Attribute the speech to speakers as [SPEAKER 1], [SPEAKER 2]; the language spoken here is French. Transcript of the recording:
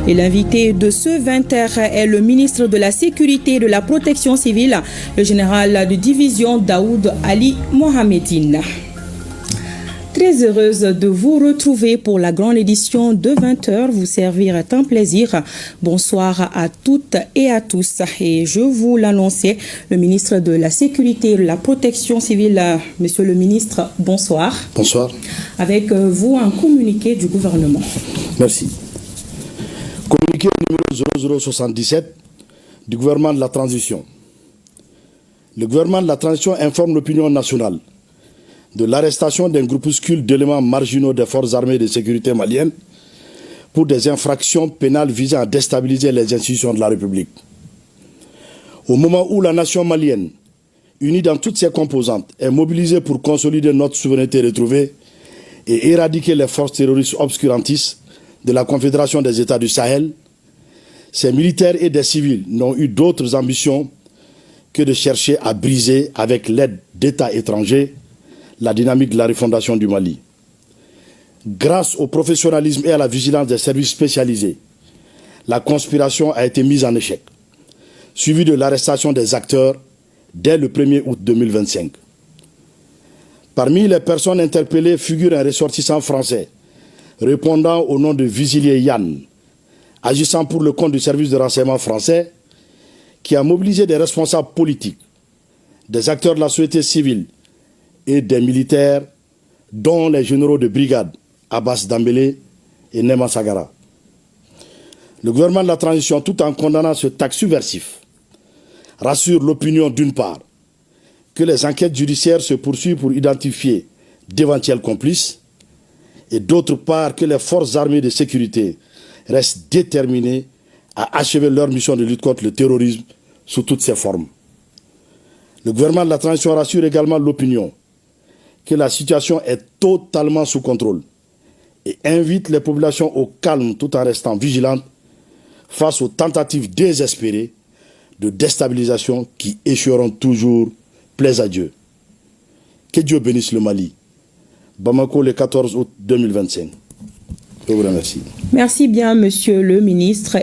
[SPEAKER 1] Et l'invité de ce 20h est le ministre de la Sécurité et de la Protection civile, le général de division Daoud Ali Mohamedine. Très heureuse de vous retrouver pour la grande édition de 20h. Vous servir est un plaisir. Bonsoir à toutes et à tous. Et je vous l'annonçais, le ministre de la Sécurité et de la Protection civile, monsieur le ministre, bonsoir.
[SPEAKER 2] Bonsoir.
[SPEAKER 1] Avec vous, un communiqué du gouvernement.
[SPEAKER 2] Merci. Communiqué numéro 0077 du gouvernement de la transition. Le gouvernement de la transition informe l'opinion nationale de l'arrestation d'un groupuscule d'éléments marginaux des forces armées de sécurité maliennes pour des infractions pénales visant à déstabiliser les institutions de la République. Au moment où la nation malienne, unie dans toutes ses composantes, est mobilisée pour consolider notre souveraineté retrouvée et éradiquer les forces terroristes obscurantistes de la Confédération des États du Sahel, ces militaires et des civils n'ont eu d'autres ambitions que de chercher à briser, avec l'aide d'États étrangers, la dynamique de la refondation du Mali. Grâce au professionnalisme et à la vigilance des services spécialisés, la conspiration a été mise en échec, suivie de l'arrestation des acteurs dès le 1er août 2025. Parmi les personnes interpellées figure un ressortissant français répondant au nom de Visilier Yann, agissant pour le compte du service de renseignement français, qui a mobilisé des responsables politiques, des acteurs de la société civile et des militaires, dont les généraux de brigade Abbas Dambélé et Nema Sagara. Le gouvernement de la transition, tout en condamnant ce acte subversif, rassure l'opinion d'une part que les enquêtes judiciaires se poursuivent pour identifier d'éventuels complices, et d'autre part que les forces armées de sécurité restent déterminées à achever leur mission de lutte contre le terrorisme sous toutes ses formes. Le gouvernement de la transition rassure également l'opinion que la situation est totalement sous contrôle et invite les populations au calme tout en restant vigilantes face aux tentatives désespérées de déstabilisation qui échoueront toujours, plaise à Dieu. Que Dieu bénisse le Mali. Bamako, le 14 août 2025. Je vous remercie.
[SPEAKER 1] Merci bien, monsieur le ministre.